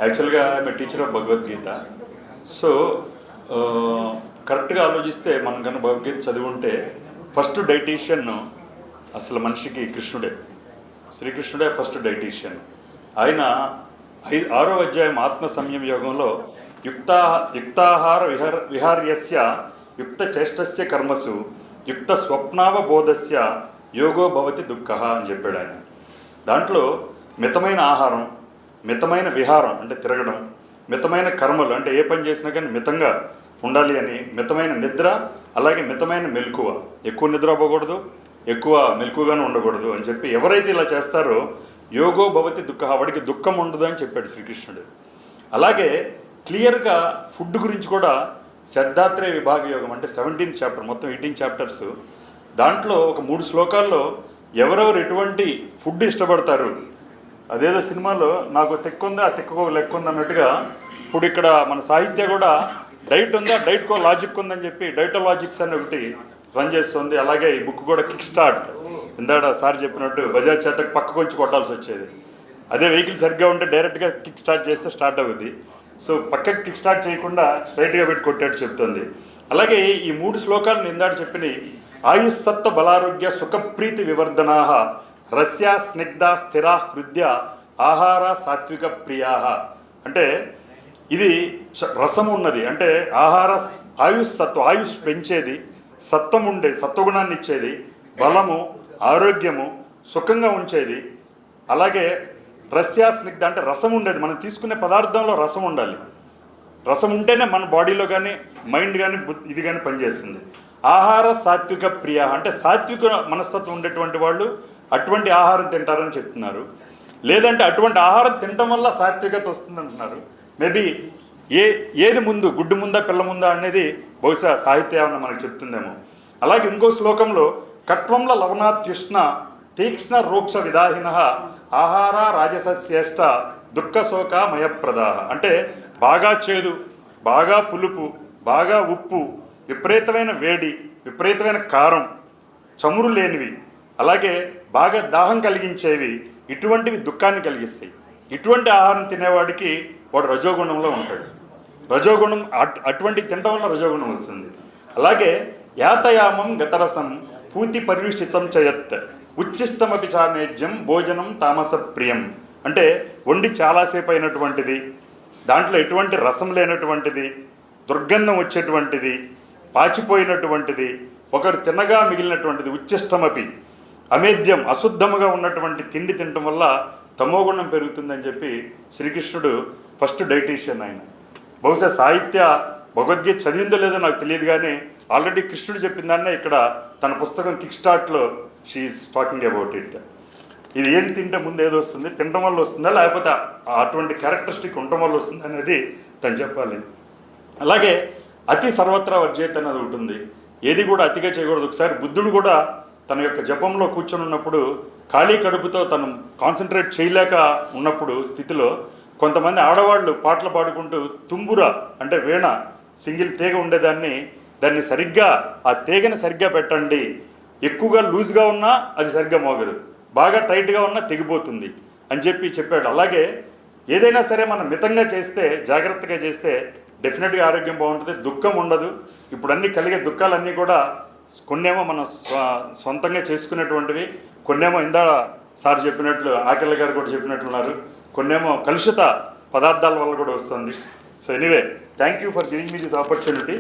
యాక్చువల్గా I'm teacher of Bhagavad Gita. So కరెక్ట్గా ఆలోచిస్తే మనం కనుక భగవద్గీత చదివి ఫస్ట్ డైటీషియన్ అసలు మనిషికి కృష్ణుడే, శ్రీకృష్ణుడే ఫస్ట్ డైటీషియన్. ఆయన 6వ అధ్యాయం ఆత్మ సంయమ యోగంలో యుక్తాహార విహార్యస్య యుక్త చేష్టస్య కర్మసు యుక్త స్వప్నావబోధస్య యోగో భవతి దుఃఖ అని చెప్పాడు ఆయన. దాంట్లో మితమైన ఆహారం, మితమైన విహారం అంటే తిరగడం, మితమైన కర్మలు అంటే ఏ పని చేసినా కానీ మితంగా ఉండాలి అని, మితమైన నిద్ర, అలాగే మితమైన మెలకువ, ఎక్కువ నిద్ర పోకూడదు, ఎక్కువ మెలకుగానే ఉండకూడదు అని చెప్పి ఎవరైతే ఇలా చేస్తారో యోగో భవతి దుఃఖ, వాడికి దుఃఖం ఉండదు అని చెప్పాడు శ్రీకృష్ణుడు. అలాగే క్లియర్గా ఫుడ్ గురించి కూడా శ్రద్ధాత్రేయ విభాగ యోగం అంటే 17th చాప్టర్, మొత్తం 18 చాప్టర్స్, దాంట్లో ఒక 3 శ్లోకాల్లో ఎవరెవరు ఎటువంటి ఫుడ్ ఇష్టపడతారు, అదేదో సినిమాలో నాకు తెక్కుందా తెక్కో లెక్క ఉంది అన్నట్టుగా ఇప్పుడు ఇక్కడ మన సాహిత్య కూడా డైట్ ఉందా డైట్కో లాజిక్ ఉందని చెప్పి డైటోలాజిక్స్ అని ఒకటి రన్ చేస్తుంది. అలాగే ఈ బుక్ కూడా కిక్ స్టార్ట్, ఇందాక సార్ చెప్పినట్టు బజాజ్ చేతకు పక్కకు వచ్చి కొట్టాల్సి వచ్చేది, అదే వెహికల్ సరిగ్గా ఉంటే డైరెక్ట్గా కిక్ స్టార్ట్ చేస్తే స్టార్ట్ అవుద్ది. సో పక్కకి కిక్ స్టార్ట్ చేయకుండా స్ట్రైట్గా పెట్టి కొట్టేట్టు చెప్తుంది. అలాగే ఈ 3 శ్లోకాలను ఇందాక చెప్పిన ఆయుస్సత్వ బలారోగ్య సుఖప్రీతి వివర్ధనా రస్యా స్నిగ్ధ స్థిరా హృదయ ఆహార సాత్విక ప్రియా అంటే ఇది రసం ఉన్నది అంటే ఆహార, ఆయుష్ పెంచేది, సత్వం ఉండే సత్వగుణాన్ని ఇచ్చేది, బలము, ఆరోగ్యము, సుఖంగా ఉంచేది. అలాగే రస్యా స్నిగ్ధ అంటే రసం ఉండేది, మనం తీసుకునే పదార్థంలో రసం ఉండాలి, రసం ఉంటేనే మన బాడీలో కానీ మైండ్ కానీ ఇది కానీ పనిచేస్తుంది. ఆహార సాత్విక ప్రియ అంటే సాత్విక మనస్తత్వం ఉండేటువంటి వాళ్ళు అటువంటి ఆహారం తింటారని చెప్తున్నారు. లేదంటే అటువంటి ఆహారం తినడం వల్ల సాత్వికత వస్తుంది అంటున్నారు. మేబీ ఏది ముందు, గుడ్డు ముందా పిల్ల ముందా అనేది బహుశా సాహిత్యం మనకు చెప్తుందేమో. అలాగే ఇంకో శ్లోకంలో కట్వంలో లవణాత్యుష్ణ తీక్ష్ణ రోక్ష విదాహిన ఆహార రాజసశ్రేష్ట దుఃఖ శోక మయప్రదా అంటే బాగా చేదు, బాగా పులుపు, బాగా ఉప్పు, విపరీతమైన వేడి, విపరీతమైన కారం, చమురు లేనివి, అలాగే బాగా దాహం కలిగించేవి, ఇటువంటివి దుఃఖాన్ని కలిగిస్తాయి. ఇటువంటి ఆహారం తినేవాడికి వాడు రజోగుణంలో ఉంటాడు. రజోగుణం అటువంటి తినడం వల్ల రజోగుణం వస్తుంది. అలాగే యాతయామం గతరసం పూతి పరివిష్టితం చేయత్ ఉచ్చిష్టమపి చామేజ్యం భోజనం తామస ప్రియం అంటే వండి చాలాసేపు అయినటువంటిది, దాంట్లో ఎటువంటి రసం లేనటువంటిది, దుర్గంధం వచ్చేటువంటిది, పాచిపోయినటువంటిది, ఒకరు తినగా మిగిలినటువంటిది, ఉచ్చిష్టమపి అమేద్యం అశుద్ధముగా ఉన్నటువంటి తిండి తినటం వల్ల తమోగుణం పెరుగుతుందని చెప్పి శ్రీకృష్ణుడు ఫస్ట్ డైటీషియన్. ఆయన బహుశా సాహిత్య భగవద్గీత చదివిందో లేదో నాకు తెలియదు, కానీ ఆల్రెడీ కృష్ణుడు చెప్పిన దాన్నే ఇక్కడ తన పుస్తకం కిక్ స్టార్ట్లో షీఈస్ టాకింగ్ అబౌట్ ఇట్. ఇది ఏది తింటే ముందు ఏదో వస్తుంది, తినడం వల్ల వస్తుందా లేకపోతే అటువంటి క్యారెక్టరిస్టిక్ ఉండటం వల్ల వస్తుంది అనేది తను చెప్పాలి. అలాగే అతి సర్వత్రా వర్జేత్ అనేది ఒకటి ఉంది, ఏది కూడా అతిగా చేయకూడదు. ఒకసారి బుద్ధుడు కూడా తన యొక్క జపంలో కూర్చొని ఉన్నప్పుడు ఖాళీ కడుపుతో తను కాన్సన్ట్రేట్ చేయలేక ఉన్నప్పుడు స్థితిలో కొంతమంది ఆడవాళ్ళు పాటలు పాడుకుంటూ తుంబుర అంటే వీణ సింగిల్ తీగ దాన్ని సరిగ్గా ఆ తీగని సరిగ్గా పెట్టండి, ఎక్కువగా లూజ్గా ఉన్నా అది సరిగ్గా మోగదు, బాగా టైట్గా ఉన్నా తెగిపోతుంది అని చెప్పాడు. అలాగే ఏదైనా సరే మనం మితంగా చేస్తే, జాగ్రత్తగా చేస్తే డెఫినెట్గా ఆరోగ్యం బాగుంటుంది, దుఃఖం ఉండదు. ఇప్పుడు అన్నీ కలిగే దుఃఖాలన్నీ కూడా కొన్నేమో మనం సొంతంగా చేసుకునేటువంటివి, కొన్నేమో ఇందా సార్ చెప్పినట్లు ఆకలి గారు కూడా చెప్పినట్లున్నారు, కొన్నేమో కలుషిత పదార్థాల వల్ల కూడా వస్తుంది. So anyway, thank you for giving me this opportunity.